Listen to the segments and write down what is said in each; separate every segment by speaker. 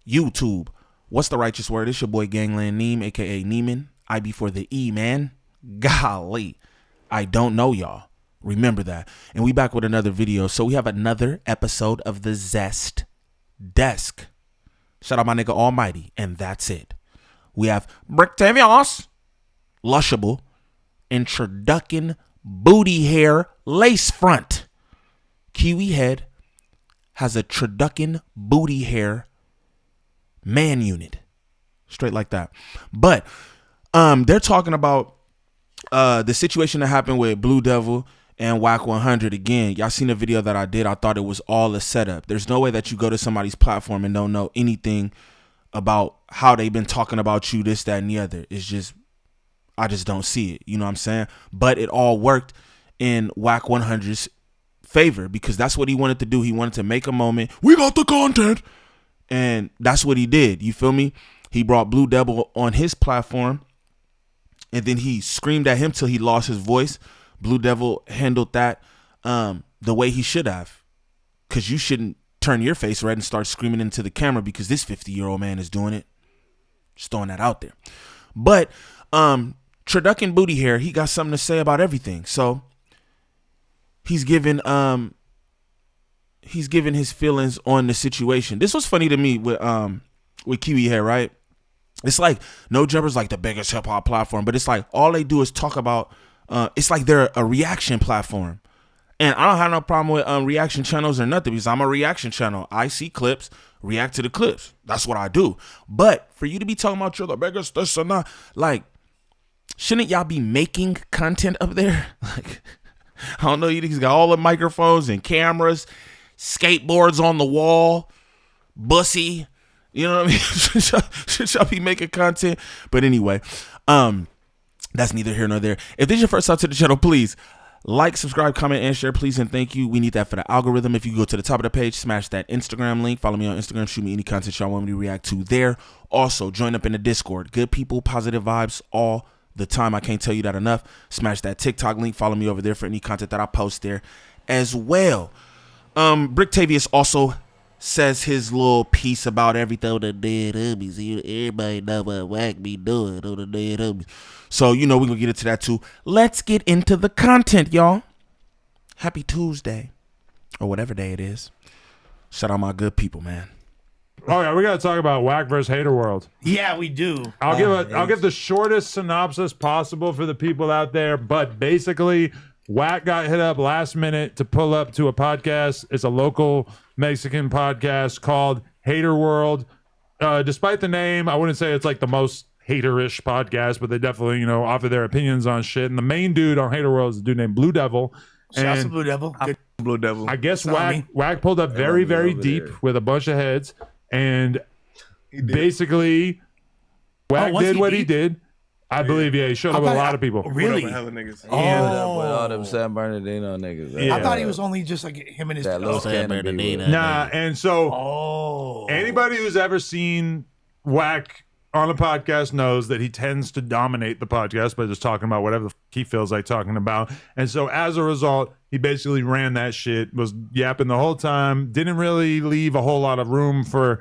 Speaker 1: YouTube, what's the righteous word? It's your boy Gangland Neem, aka Neiman. I be for the E, man. Golly, I don't know y'all. Remember that. And we back with another video. So we have another episode of the Zest Desk. Shout out my nigga Almighty. And that's it. We have Bricc Baby, Lushable, Introducing Booty Hair Lace Front. Kiwi Head has a Introducing Booty Hair man unit. Straight like that. But they're talking about the situation that happened with Blue Devil and Wack100. Again, y'all seen the video that I did. I thought it was all a setup. There's no way that you go to somebody's platform and don't know anything about how they've been talking about you, this, that, and the other. It's just, I just don't see it. You know what I'm saying? But it all worked in Wack100's favor because that's what he wanted to do. He wanted to make a moment. We got the content. And that's what he did. You feel me? He brought Blue Devil on his platform. And then he screamed at him till he lost his voice. Blue Devil handled that the way he should have. Because you shouldn't turn your face red and start screaming into the camera because this 50-year-old man is doing it. Just throwing that out there. But Introducing Booty Hair, he got something to say about everything. So he's giving his feelings on the situation. This was funny to me with Kiwi Hair, right? It's like No Jumper's like the biggest hip hop platform, but it's like all they do is talk about. It's like they're a reaction platform, and I don't have no problem with reaction channels or nothing because I'm a reaction channel. I see clips, react to the clips. That's what I do. But for you to be talking about you're the biggest this or not, like, shouldn't y'all be making content up there? Like, I don't know. You niggas got all the microphones and cameras, skateboards on the wall, bussy. You know what I mean? Should y'all be making content? But anyway, that's neither here nor there. If this is your first time to the channel, please like, subscribe, comment, and share, please, and thank you. We need that for the algorithm. If you go to the top of the page, smash that Instagram link. Follow me on Instagram. Shoot me any content y'all want me to react to there. Also, join up in the Discord. Good people, positive vibes all the time. I can't tell you that enough. Smash that TikTok link. Follow me over there for any content that I post there as well. Bricc Baby also says his little piece about everything on the dead homies. Everybody know what Wack be doing on the dead homies. So, you know, we're going to get into that too. Let's get into the content, y'all. Happy Tuesday. Or whatever day it is. Shout out my good people, man.
Speaker 2: Oh, yeah, we got to talk about Wack versus Hater World.
Speaker 3: Yeah, we do.
Speaker 2: I'll give the shortest synopsis possible for the people out there, but basically, Wack got hit up last minute to pull up to a podcast. It's a local Mexican podcast called Hater World. Despite the name, I wouldn't say it's like the most haterish podcast, but they definitely, you know, offer their opinions on shit. And the main dude on Hater World is a dude named Blue Devil.
Speaker 3: Shouts to Blue Devil. Good.
Speaker 4: Blue Devil.
Speaker 2: I guess Wack pulled up very, very deep with a bunch of heads. And basically, Wack did what he did. I believe, yeah, he showed up with a lot of people.
Speaker 3: Really?
Speaker 4: Hella niggas.
Speaker 5: He ended up with all them San Bernardino niggas.
Speaker 3: Yeah. I thought he was only just like him and his
Speaker 5: that little San Bernardino.
Speaker 2: Nah, and so anybody who's ever seen Wack on a podcast knows that he tends to dominate the podcast by just talking about whatever the he feels like talking about. And so as a result, he basically ran that shit, was yapping the whole time, didn't really leave a whole lot of room for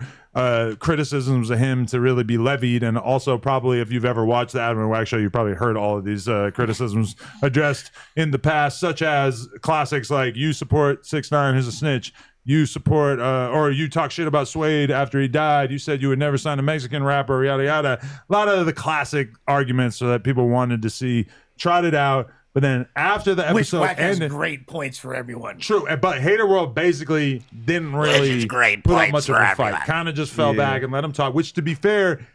Speaker 2: criticisms of him to really be levied. And also probably if you've ever watched the Adam and Wack show, you probably heard all of these criticisms addressed in the past, such as classics like you support 6ix9ine who's a snitch, you support or you talk shit about Suede after he died, you said you would never sign a Mexican rapper, yada yada. A lot of the classic arguments that people wanted to see trotted out. But then after the episode
Speaker 3: Wack has
Speaker 2: ended,
Speaker 3: great points for everyone.
Speaker 2: True, but Hater World basically didn't really put up much of a fight. Kind of just fell back and let him talk, which to be fair,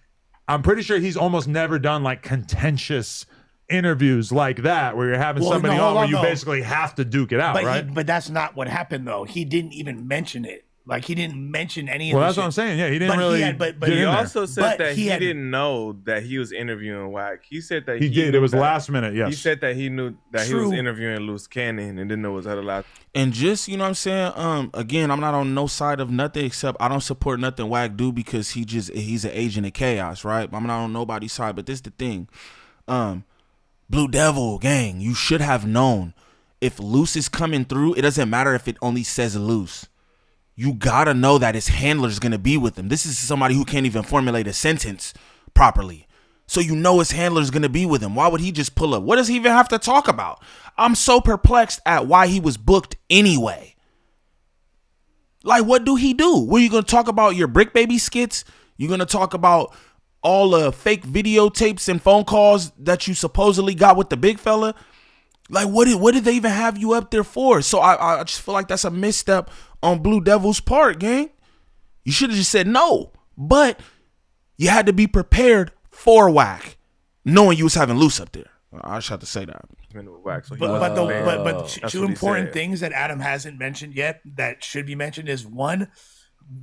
Speaker 2: I'm pretty sure he's almost never done like contentious interviews like that where you're having somebody on where you basically have to duke it out, right?
Speaker 3: But that's not what happened though. He didn't even mention it. Like he didn't mention any of
Speaker 2: Well,
Speaker 3: the
Speaker 2: that's
Speaker 3: shit.
Speaker 2: what I'm saying. Yeah, he didn't
Speaker 3: But he
Speaker 2: really.
Speaker 3: had- but
Speaker 2: get
Speaker 3: he
Speaker 2: in
Speaker 4: He
Speaker 2: there.
Speaker 4: also said
Speaker 3: But
Speaker 4: that
Speaker 3: he
Speaker 4: he
Speaker 3: had-
Speaker 4: didn't know that he was interviewing Wack. He said that
Speaker 2: He did. It
Speaker 4: knew
Speaker 2: was
Speaker 4: that-
Speaker 2: last minute. Yes.
Speaker 4: He said that he knew that he was
Speaker 3: True.
Speaker 4: interviewing Loose Cannon and didn't know it was other last.
Speaker 1: And just, you know what I'm saying? Again, I'm not on no side of nothing except I don't support nothing Wack do because he's an agent of chaos, right? I'm not on nobody's side, but this the thing. Blue Devil gang, you should have known if Loose is coming through, it doesn't matter if it only says Loose. You gotta know that his handler's gonna be with him. This is somebody who can't even formulate a sentence properly. So you know his handler's gonna be with him. Why would he just pull up? What does he even have to talk about? I'm so perplexed at why he was booked anyway. Like, what do he do? Were you gonna talk about your Bricc Baby skits? You gonna talk about all the fake videotapes and phone calls that you supposedly got with the big fella? Like, what did they even have you up there for? So I just feel like that's a misstep on Blue Devil's part, gang. You should have just said no. But you had to be prepared for Wack, knowing you was having Loose up there. I just have to say that.
Speaker 4: Wack, so he
Speaker 3: But
Speaker 4: wasn't there.
Speaker 3: two
Speaker 4: what he
Speaker 3: important
Speaker 4: said.
Speaker 3: things that Adam hasn't mentioned yet that should be mentioned is one,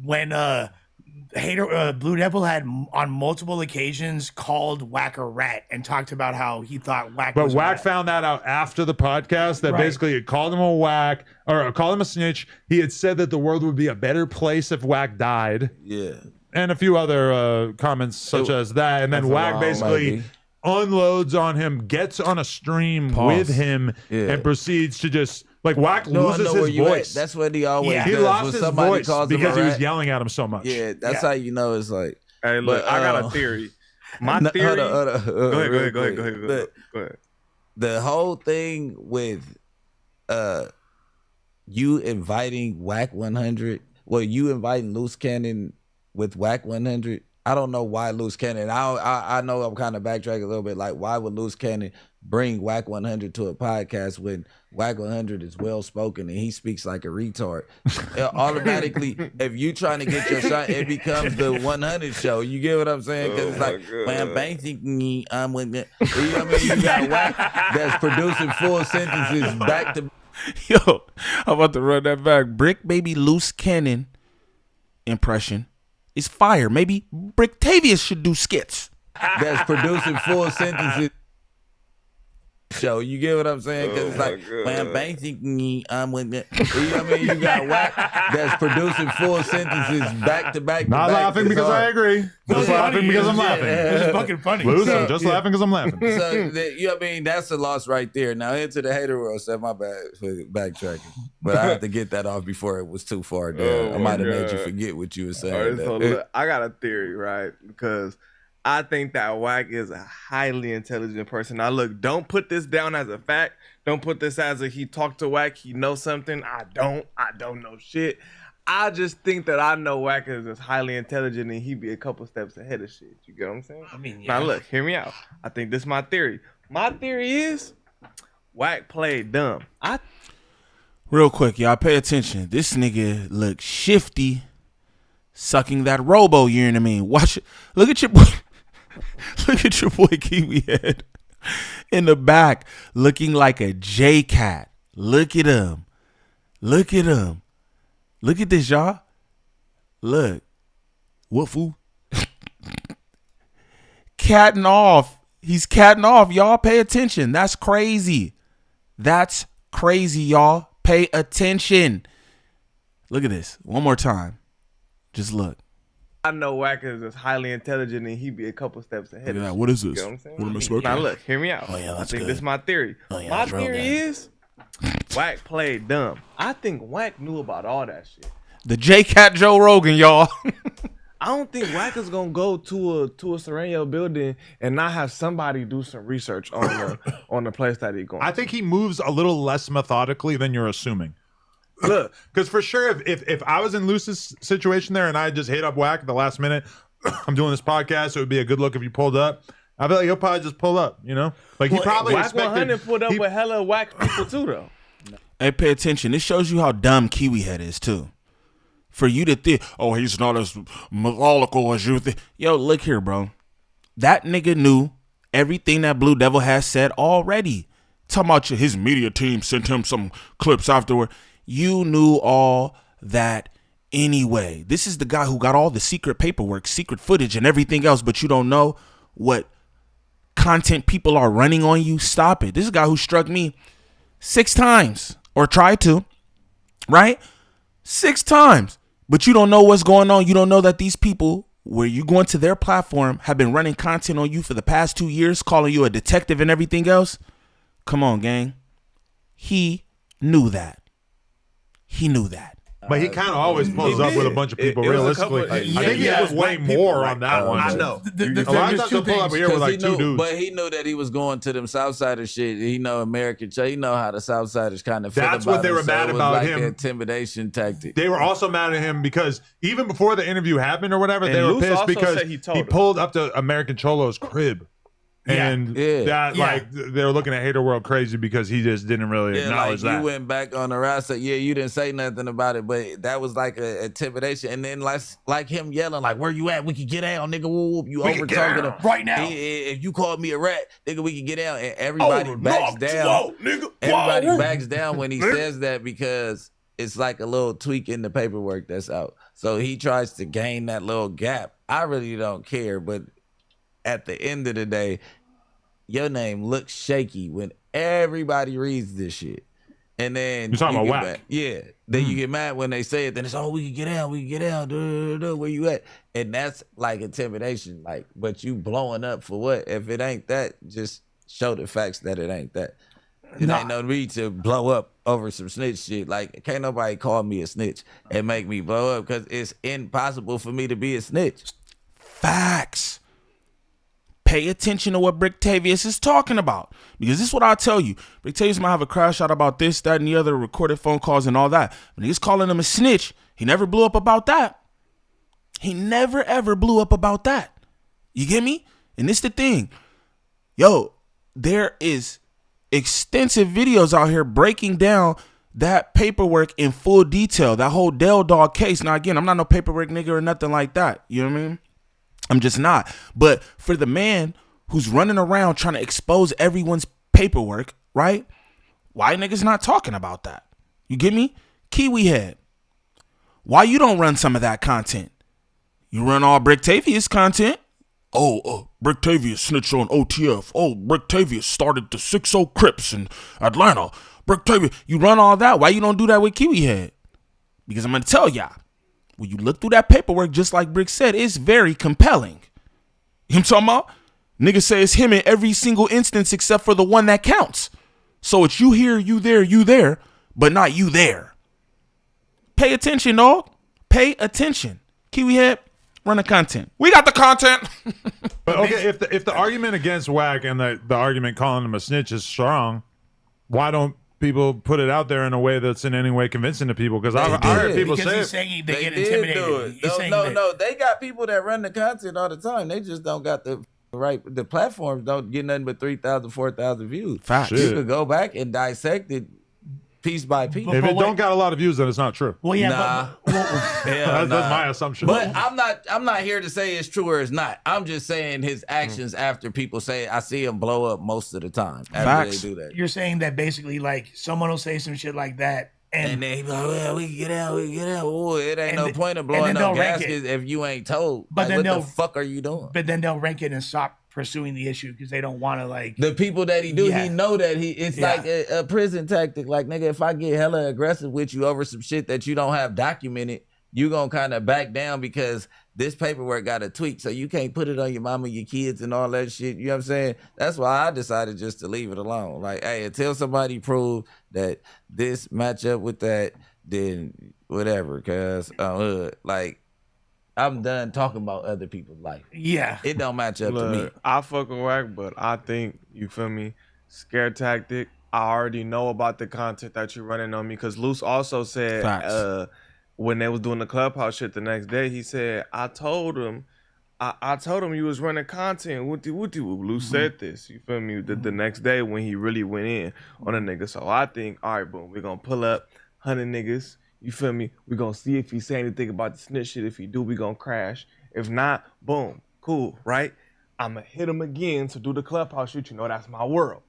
Speaker 3: when Blue Devil had on multiple occasions called Wack a rat and talked about how he thought Wack
Speaker 2: But
Speaker 3: was a
Speaker 2: Wack
Speaker 3: rat.
Speaker 2: found that out after the podcast that
Speaker 3: Right.
Speaker 2: basically it called him a whack or called him a snitch. He had said that the world would be a better place if Wack died,
Speaker 5: Yeah.
Speaker 2: and a few other comments such as that. And then
Speaker 5: That's a
Speaker 2: Wack
Speaker 5: long
Speaker 2: basically
Speaker 5: maybe.
Speaker 2: unloads on him, gets on a stream
Speaker 1: Pause.
Speaker 2: with him,
Speaker 5: Yeah.
Speaker 2: and proceeds to just like Wack
Speaker 5: No, I
Speaker 2: loses
Speaker 5: know where
Speaker 2: his
Speaker 5: you at.
Speaker 2: voice.
Speaker 5: That's what he always
Speaker 3: Yeah.
Speaker 2: He
Speaker 5: does.
Speaker 2: lost
Speaker 5: When
Speaker 2: his
Speaker 5: somebody
Speaker 2: voice
Speaker 5: calls him
Speaker 2: because
Speaker 5: a
Speaker 2: he was
Speaker 5: rat,
Speaker 2: yelling at him so much.
Speaker 5: Yeah, that's
Speaker 3: Yeah.
Speaker 5: how you know it's like.
Speaker 4: Hey, look,
Speaker 5: But,
Speaker 4: I got a theory. My
Speaker 5: No,
Speaker 4: theory.
Speaker 5: hold on.
Speaker 4: Go ahead.
Speaker 5: Real
Speaker 4: Go ahead.
Speaker 5: quick.
Speaker 4: Go ahead.
Speaker 5: The whole thing with you inviting Wack100, well, you inviting Loose Cannon with Wack100. I don't know why Loose Cannon. I know I'm kind of backtracking a little bit. Like, why would Loose Cannon bring Wack100 to a podcast when Wack100 is well spoken and he speaks like a retard? Automatically, if you trying to get your shot, it becomes the 100 show. You get what I'm saying? Because it's like, well, basically, I'm with the, you know what I mean? You got Wack that's producing full sentences back to.
Speaker 1: Yo, I'm about to run that back. Bricc Baby Loose Cannon impression is fire. Maybe Brictavius should do skits.
Speaker 5: That's producing full sentences. Show, you get what I'm saying? Because it's like, well, basically, I'm with the, you know what I mean? You got Wack that's producing full sentences back to back.
Speaker 2: Not laughing because I agree. Just laughing because I'm laughing.
Speaker 3: It's fucking funny.
Speaker 2: Losing, just laughing because I'm laughing.
Speaker 5: So, you know what I mean? That's a loss right there. Now, into the hater world, so my bad for backtracking. But I had to get that off before it was too far down.
Speaker 4: Oh
Speaker 5: I
Speaker 4: my
Speaker 5: might have made you
Speaker 4: God.
Speaker 5: forget what you were
Speaker 4: All
Speaker 5: saying.
Speaker 4: right, so look, I got a theory, right? Because I think that Wack is a highly intelligent person. Now, look, don't put this down as a fact. Don't put this as a he talked to Wack, he knows something. I don't know shit. I just think that I know Wack is just highly intelligent and he'd be a couple steps ahead of shit. You get what I'm saying?
Speaker 3: I mean,
Speaker 4: Now,
Speaker 3: yeah.
Speaker 4: look, hear me out. I think this is my theory. My theory is Wack played dumb.
Speaker 1: Real quick, y'all pay attention. This nigga look shifty, sucking that robo, you know what I mean? Watch it. Look at your boy. Look at your boy Kiwi Head in the back looking like a J cat. Look at him. Look at him. Look at this, y'all. Look. What fool? Catting off. He's catting off. Y'all pay attention. That's crazy. That's crazy, y'all. Pay attention. Look at this. One more time. Just look.
Speaker 4: I know Wack is just highly intelligent and he'd be a couple steps ahead of
Speaker 1: Yeah,
Speaker 4: shit.
Speaker 1: what is
Speaker 4: You
Speaker 1: this?
Speaker 4: get what I'm saying?
Speaker 1: What am I smoking?
Speaker 4: Now look, hear me out.
Speaker 1: Oh, yeah,
Speaker 4: I
Speaker 1: that's
Speaker 4: think
Speaker 1: good.
Speaker 4: this is my theory.
Speaker 1: Oh, yeah,
Speaker 4: My
Speaker 1: that's real
Speaker 4: theory
Speaker 1: good.
Speaker 4: is Wack played dumb. I think Wack knew about all that shit.
Speaker 1: The J Cat Joe Rogan, y'all.
Speaker 4: I don't think Wack is gonna go to a Sereno building and not have somebody do some research on the place that he going.
Speaker 2: I think he moves a little less methodically than you're assuming.
Speaker 4: Look,
Speaker 2: Because for sure, if I was in Luce's situation there and I just hit up Wack at the last minute, I'm doing this podcast, so it would be a good look if you pulled up. I feel like he'll probably just pull up, you know? Like he probably
Speaker 4: Wack
Speaker 2: expected.
Speaker 4: 100 put up with hella Wack people too, though.
Speaker 1: Hey, pay attention. This shows you how dumb Kiwi Head is, too. For you to think, oh, he's not as methodical as you think. Yo, look here, bro. That nigga knew everything that Blue Devil has said already. Talking about his media team sent him some clips afterward. You knew all that anyway. This is the guy who got all the secret paperwork, secret footage, and everything else, but you don't know what content people are running on you. Stop it. This is a guy who struck me 6 times, or tried to, right? 6 times. But you don't know what's going on. You don't know that these people, where you go into their platform, have been running content on you for the past 2 years, calling you a detective and everything else. Come on, gang. He knew that. He knew that.
Speaker 2: But he kind of always pulls up with a bunch of people. Realistically, I think he has way more on that one.
Speaker 4: I know.
Speaker 2: A lot of times he'll pull up here with like 2 dudes.
Speaker 5: But he knew that he was going to them Southsiders shit. He know American. He know how the Southsiders kind of feel.
Speaker 2: That's
Speaker 5: about
Speaker 2: what they
Speaker 5: him,
Speaker 2: were
Speaker 5: so
Speaker 2: mad
Speaker 5: it was
Speaker 2: about
Speaker 5: like
Speaker 2: him.
Speaker 5: An intimidation tactic.
Speaker 2: They were also mad at him because even before the interview happened or whatever,
Speaker 4: And
Speaker 2: they were
Speaker 4: Luce
Speaker 2: pissed
Speaker 4: also
Speaker 2: because
Speaker 4: said he told
Speaker 2: he
Speaker 4: him.
Speaker 2: pulled up to American Cholo's crib. And that, like, they were looking at Hater World crazy because he just didn't really acknowledge
Speaker 5: like
Speaker 2: that.
Speaker 5: You went back on the ride, so you didn't say nothing about it, but that was like a intimidation. And then like him yelling, like, "Where you at? We can get out, nigga. Whoop, you over talking him
Speaker 3: right now.
Speaker 5: If you called me a rat, nigga, we can get out." And everybody backs down.
Speaker 4: nigga.
Speaker 5: Everybody backs down when he says that because it's like a little tweak in the paperwork that's out. So he tries to gain that little gap. I really don't care, but at the end of the day, your name looks shaky when everybody reads this shit. And then
Speaker 2: you're talking about Wack.
Speaker 5: Mad. Yeah. Then you get mad when they say it. Then it's, we can get out. We can get out. Where you at? And that's like intimidation. Like, but you blowing up for what? If it ain't that, just show the facts that it ain't that. It ain't no need to blow up over some snitch shit. Like, can't nobody call me a snitch and make me blow up because it's impossible for me to be a snitch.
Speaker 1: Facts. Pay attention to what Brictavius is talking about. Because this is what I'll tell you. Brictavius might have a crash out about this, that, and the other, recorded phone calls and all that. When he's calling him a snitch, he never blew up about that. He never, ever blew up about that. You get me? And this the thing. Yo, there is extensive videos out here breaking down that paperwork in full detail. That whole Dell Dog case. Now, again, I'm not no paperwork nigga or nothing like that. You know what I mean? I'm just not. But for the man who's running around trying to expose everyone's paperwork, right? Why niggas not talking about that? You get me? Kiwi head. Why you don't run some of that content? You run all Brictavius content. Brictavius snitched on OTF. Brictavius started the 6-0 Crips in Atlanta. Brictavius, you run all that. Why you don't do that with Kiwi head? Because I'm going to tell y'all. When you look through that paperwork, just like Brick said, it's very compelling. You know what I'm talking about? Niggas say it's him in every single instance except for the one that counts. So it's you here, you there, but not you there. Pay attention, dog. Pay attention. Kiwi head, run the content. We got the content.
Speaker 2: But okay, if the argument against Wack and the argument calling him a snitch is strong, why don't people put it out there in a way that's in any way convincing to people? Because I heard people
Speaker 3: because
Speaker 2: say
Speaker 3: he's
Speaker 2: it.
Speaker 3: saying they get
Speaker 5: did
Speaker 3: intimidated.
Speaker 5: do it.
Speaker 3: He's saying
Speaker 5: No. They got people that run the content all the time. They just don't got the right. The platforms don't get nothing but 3,000, 4,000 views.
Speaker 1: Facts.
Speaker 5: You could go back and dissect it piece by piece.
Speaker 2: If it don't got a lot of views, then it's not true.
Speaker 3: Well, yeah,
Speaker 5: Nah.
Speaker 2: That's my assumption.
Speaker 5: But I'm not here to say it's true or it's not. I'm just saying his actions after people say it. I see him blow up most of the time after
Speaker 1: Facts.
Speaker 5: they do that.
Speaker 3: you're saying that basically, like, someone will say some shit like that,
Speaker 5: And
Speaker 3: and
Speaker 5: then he be like, well, we can get out, we can get out. Oh, it ain't
Speaker 3: And
Speaker 5: no
Speaker 3: th-
Speaker 5: point of
Speaker 3: and then
Speaker 5: blowing up
Speaker 3: they'll rank
Speaker 5: gaskets if you ain't told.
Speaker 3: But
Speaker 5: Like,
Speaker 3: then
Speaker 5: what the
Speaker 3: they'll-
Speaker 5: fuck are you doing?
Speaker 3: but then they'll rank it and stop pursuing the issue because they don't want to, like.
Speaker 5: The people that he do,
Speaker 3: Yeah.
Speaker 5: he know that it's
Speaker 3: Yeah.
Speaker 5: like a prison tactic. Like, nigga, if I get hella aggressive with you over some shit that you don't have documented, you gonna kind of back down because this paperwork got a tweak, so you can't put it on your mama, your kids, and all that shit. You know what I'm saying? That's why I decided just to leave it alone. Like, hey, until somebody prove that this match up with that, then whatever. Cause like, I'm done talking about other people's life.
Speaker 3: Yeah.
Speaker 5: It don't match up to me.
Speaker 4: Look, I fuck with Wack, but I think, you feel me, scare tactic. I already know about the content that you're running on me because Luce also said when they was doing the Clubhouse shit the next day, he said, I told him you was running content. Luce said this, you feel me, the next day when he really went in on a nigga. So I think, all right, boom, we're going to pull up 100 niggas. You feel me? We're going to see if he say anything about the snitch shit. If he do, we going to crash. If not, boom, cool, right? I'm going to hit him again to do the Clubhouse shit. You know, that's my world.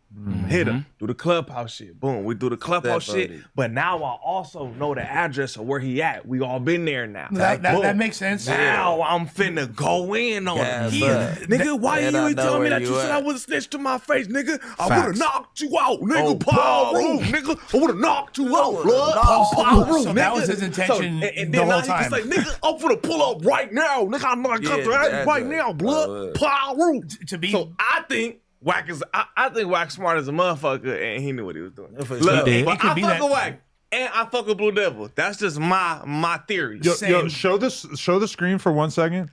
Speaker 4: Hit him. Do the clubhouse shit. Boom. We do the clubhouse shit.
Speaker 5: Definitely.
Speaker 4: But now I also know the address of where he at. We all been there now.
Speaker 3: That makes sense.
Speaker 4: Now I'm finna go in on him.
Speaker 5: Yeah,
Speaker 4: Nigga, why
Speaker 5: and
Speaker 4: you
Speaker 5: I
Speaker 4: ain't
Speaker 5: know
Speaker 4: tell me
Speaker 5: where
Speaker 4: that
Speaker 5: you
Speaker 4: you said
Speaker 5: at.
Speaker 4: I would have snitched to my face, nigga? I
Speaker 1: Facts.
Speaker 4: would have knocked you out, nigga.
Speaker 5: Oh,
Speaker 4: Power
Speaker 5: Paul
Speaker 4: room,
Speaker 5: Room.
Speaker 4: nigga. I would have knocked you out, blood.
Speaker 3: Oh,
Speaker 4: Power
Speaker 3: so
Speaker 4: room,
Speaker 3: that
Speaker 4: nigga.
Speaker 3: was his intention
Speaker 4: and
Speaker 3: the
Speaker 4: then
Speaker 3: whole
Speaker 4: now he
Speaker 3: time.
Speaker 4: can say, nigga, I'm finna pull up right now. Nigga, I know I cut
Speaker 5: Yeah,
Speaker 4: the ass
Speaker 5: that's
Speaker 4: right
Speaker 5: right.
Speaker 4: now, blood. Power room.
Speaker 3: To be
Speaker 4: So I think Wack is. I think Wack smart as a motherfucker, and he knew what he was doing.
Speaker 5: For
Speaker 4: Look,
Speaker 5: sure.
Speaker 1: did.
Speaker 4: but
Speaker 3: It could
Speaker 4: I
Speaker 3: be
Speaker 4: fuck
Speaker 3: that-
Speaker 4: with Wack, and I fuck with Blue Devil. That's just my theory.
Speaker 2: Yo,
Speaker 3: Same.
Speaker 2: show the screen for 1 second.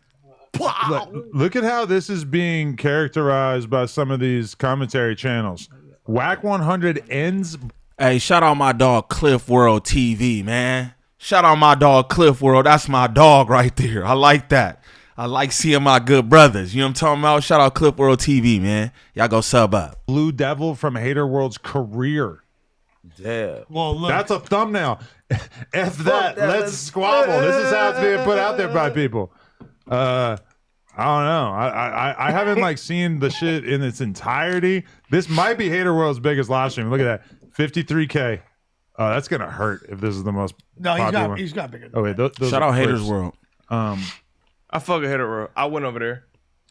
Speaker 4: Pow!
Speaker 2: Look at how this is being characterized by some of these commentary channels. Wack100 ends.
Speaker 1: Hey, shout out my dog Cliff World TV, man. Shout out my dog Cliff World. That's my dog right there. I like that. I like seeing my good brothers. You know what I'm talking about? Shout out Cliff World TV, man. Y'all go sub up.
Speaker 2: Blue Devil from Hater World's career.
Speaker 5: Yeah.
Speaker 3: well, look,
Speaker 2: That's a thumbnail. F that.
Speaker 5: that.
Speaker 2: Let's squabble. This is how it's being put out there by people. I don't know. I haven't like seen the shit in its entirety. This might be Hater World's biggest live stream. Look at that. 53K. That's gonna hurt if this is the most
Speaker 3: no,
Speaker 2: popular one.
Speaker 3: he's got bigger.
Speaker 2: Oh wait, those
Speaker 1: Shout
Speaker 2: are
Speaker 1: out Haters
Speaker 2: clips.
Speaker 1: World.
Speaker 4: I fuck with Hater World. I went over there.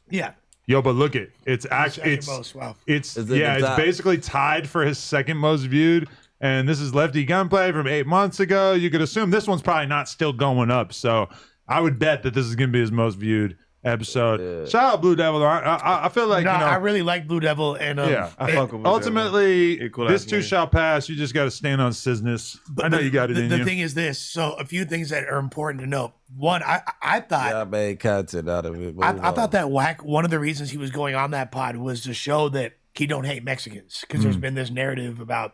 Speaker 3: Yeah,
Speaker 2: Yo, but look it. It's actually
Speaker 3: second most. Wow.
Speaker 2: it's
Speaker 5: Is it
Speaker 2: yeah,
Speaker 5: the
Speaker 2: it's
Speaker 5: top?
Speaker 2: basically tied for his second most viewed. And this is Lefty Gunplay from 8 months ago. You could assume this one's probably not still going up. So I would bet that this is going to be his most viewed episode.
Speaker 5: Yeah.
Speaker 2: Shout out Blue Devil. I feel like,
Speaker 3: No,
Speaker 2: you know,
Speaker 3: I really like Blue Devil, and
Speaker 2: yeah.
Speaker 4: I fuck with Blue
Speaker 2: Ultimately,
Speaker 4: Equal
Speaker 2: this
Speaker 4: ass
Speaker 2: too
Speaker 4: man.
Speaker 2: shall pass. You just got to stand on business. I know you got it in
Speaker 3: the
Speaker 2: you.
Speaker 3: thing is this. So a few things that are important to know. One, I thought
Speaker 5: I made content out of it.
Speaker 3: I thought that Wack, one of the reasons he was going on that pod was to show that he don't hate Mexicans, because there's been this narrative about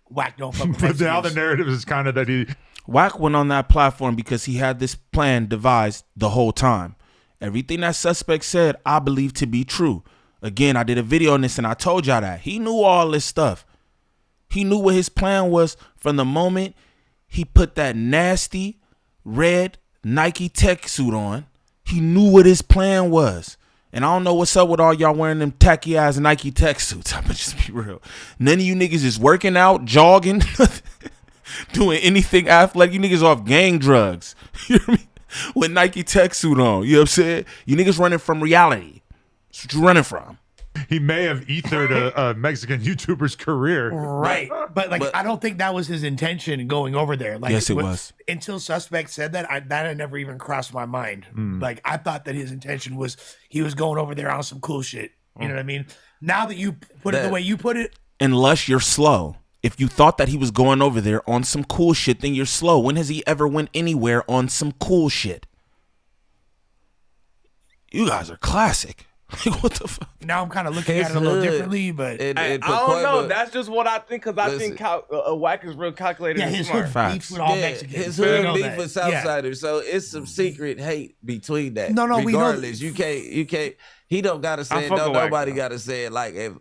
Speaker 3: Wack don't fuck with
Speaker 2: But now the
Speaker 3: Mexicans.
Speaker 2: narrative is kind of that he
Speaker 1: Wack went on that platform because he had this plan devised the whole time. Everything that suspect said, I believe to be true. Again, I did a video on this and I told y'all that. He knew all this stuff. He knew what his plan was from the moment he put that nasty red Nike tech suit on. He knew what his plan was. And I don't know what's up with all y'all wearing them tacky ass Nike tech suits. I'ma just be real. None of you niggas is working out, jogging, doing anything athletic. You niggas off gang drugs. You know what I mean? With Nike tech suit on. You know what I'm saying? You niggas running from reality. That's what you running from.
Speaker 2: may have ethered a Mexican YouTuber's career.
Speaker 3: Right. But I don't think that was his intention going over there. Like,
Speaker 1: Yes, it was.
Speaker 3: Until suspect said that, that had never even crossed my mind. Like, I thought that his intention was he was going over there on some cool shit. You know what I mean? Now that you put it the way you put it,
Speaker 1: And Lush, you're slow. If you thought that he was going over there on some cool shit, then you're slow. When has he ever went anywhere on some cool shit? You guys are classic. Like, what the fuck?
Speaker 3: now I'm kind of looking
Speaker 5: His
Speaker 3: at it a little
Speaker 5: hood.
Speaker 3: differently, but
Speaker 4: I don't know. That's just what I think, because I think Wack is real calculated
Speaker 3: yeah,
Speaker 4: and
Speaker 3: his
Speaker 4: smart.
Speaker 3: hood
Speaker 1: Facts.
Speaker 3: beefs with all
Speaker 5: yeah,
Speaker 3: Mexicans.
Speaker 5: his
Speaker 3: We
Speaker 5: hood
Speaker 3: know
Speaker 5: beef
Speaker 3: that.
Speaker 5: with
Speaker 3: Yeah.
Speaker 5: Southsiders, so it's some secret hate between that.
Speaker 3: No, we know
Speaker 5: regardless, you can't. He don't gotta say it.
Speaker 4: fuck
Speaker 5: No,
Speaker 4: with Wack,
Speaker 5: nobody
Speaker 4: though.
Speaker 5: gotta say it. Like if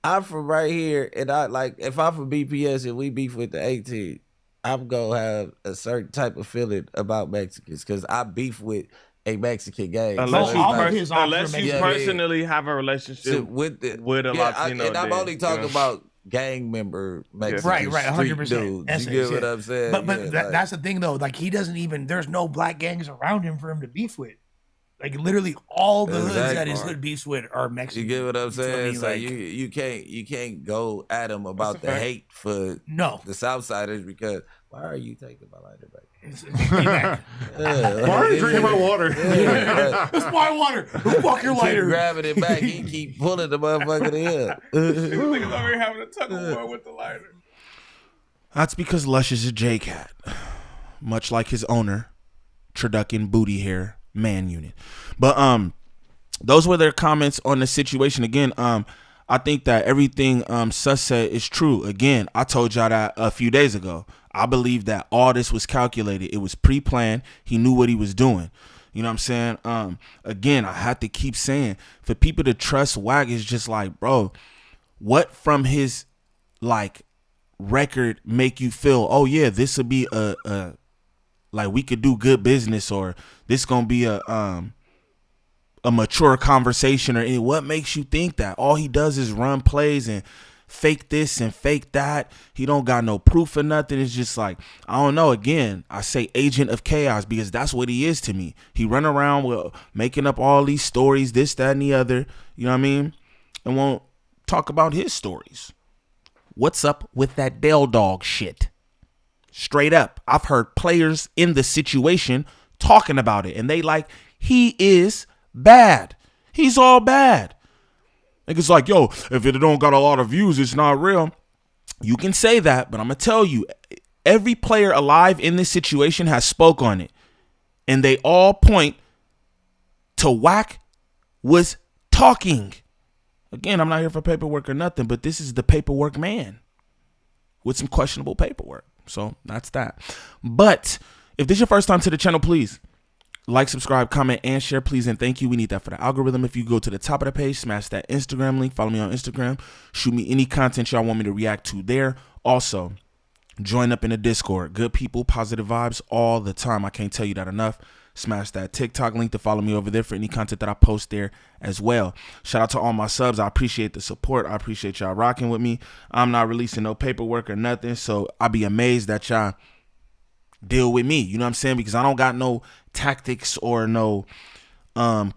Speaker 5: I'm from right here, and I like if I'm from BPS and we beef with the 18, I'm gonna have a certain type of feeling about Mexicans because I beef with a Mexican gang.
Speaker 4: Unless
Speaker 3: So
Speaker 4: you,
Speaker 3: all of
Speaker 4: pers-
Speaker 3: his offers
Speaker 4: unless
Speaker 3: are
Speaker 4: you
Speaker 3: Mexican.
Speaker 4: personally have a relationship
Speaker 5: with the,
Speaker 4: with a Latino
Speaker 5: and I'm
Speaker 4: dude,
Speaker 5: only talking
Speaker 4: yeah.
Speaker 5: about gang member Mexican
Speaker 3: Right,
Speaker 5: street
Speaker 3: 100%.
Speaker 5: dudes.
Speaker 3: Essence,
Speaker 5: You get what
Speaker 3: yeah.
Speaker 5: I'm saying?
Speaker 3: But
Speaker 5: Yeah, like-
Speaker 3: that's the thing though. Like, he doesn't even. There's no black gangs around him for him to beef with. Like, literally all the hoods that his hood beefs with are Mexican.
Speaker 5: You get what I'm
Speaker 3: feel me?
Speaker 5: saying? So
Speaker 3: Like,
Speaker 5: you can't go at him about
Speaker 4: a
Speaker 5: the
Speaker 4: fact.
Speaker 5: hate for
Speaker 3: no.
Speaker 5: the Southsiders because why are you taking my lighter back?
Speaker 3: It's payback.
Speaker 5: Yeah,
Speaker 2: Why are you drinking my water?
Speaker 5: Yeah,
Speaker 3: It's my water. Fuck your
Speaker 5: keep
Speaker 3: lighter.
Speaker 5: grabbing it back. He keep pulling the motherfucker to him.
Speaker 4: Niggas over here having a tug of war with the lighter.
Speaker 1: That's because Lush is a J-Cat. Much like his owner, Turducken Booty Hair Man Unit. But those were their comments on the situation. Again, I think that everything Sus said is true. Again, I told y'all that a few days ago. I believe that all this was calculated. It was pre-planned. He knew what he was doing. You know what I'm saying? Again, I have to keep saying, for people to trust Wack is just like, bro, what from his like record make you feel, oh yeah, this would be a like we could do good business, or this gonna be a mature conversation, or what makes you think that? All he does is run plays and fake this and fake that. He don't got no proof or nothing. It's just like, I don't know. Again, I say agent of chaos because that's what he is to me. He run around with making up all these stories, this, that, and the other. You know what I mean? And won't talk about his stories. What's up with that Dell dog shit? Straight up, I've heard players in the situation talking about it, and they like, he is bad. He's all bad. Niggas like, yo, if it don't got a lot of views, it's not real. You can say that, but I'm going to tell you, every player alive in this situation has spoke on it. And they all point to Wack was talking. Again, I'm not here for paperwork or nothing, but this is the paperwork man with some questionable paperwork. So that's that. But if this is your first time to the channel, please like, subscribe, comment, and share, please, and thank you. We need that for the algorithm. If you go to the top of the page, smash that Instagram link, follow me on Instagram, shoot me any content y'all want me to react to there. Also, join up in the Discord. Good people, positive vibes all the time. I can't tell you that enough. Smash that TikTok link to follow me over there for any content that I post there as well. Shout out to all my subs. I appreciate the support. I appreciate y'all rocking with me. I'm not releasing no paperwork or nothing, so I'll be amazed that y'all deal with me. You know what I'm saying? Because I don't got no tactics or no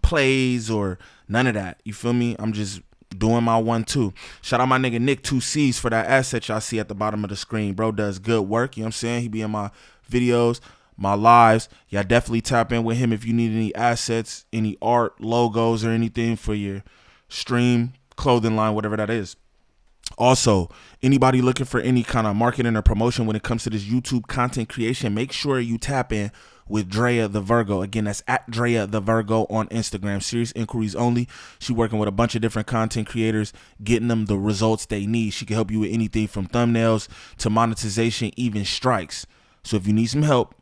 Speaker 1: plays or none of that. You feel me? I'm just doing my 1-2. Shout out my nigga Nick 2C's for that asset y'all see at the bottom of the screen. Bro does good work. You know what I'm saying? He be in my videos, my lives. Y'all definitely tap in with him if you need any assets, any art, logos, or anything for your stream, clothing line, whatever that is. Also, anybody looking for any kind of marketing or promotion when it comes to this YouTube content creation, make sure you tap in with Drea the Virgo. Again, that's at Drea the Virgo on Instagram. Serious inquiries only. She working with a bunch of different content creators, getting them the results they need. She can help you with anything from thumbnails to monetization, even strikes. So if you need some help,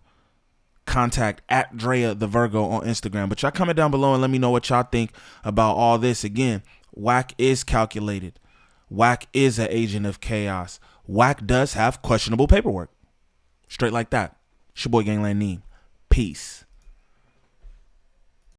Speaker 1: contact at Drea the Virgo on Instagram. But y'all comment down below and let me know what y'all think about all this. Again, Wack is calculated. Wack is an agent of chaos. Wack does have questionable paperwork. Straight like that. It's your boy Gangland Neem. Peace.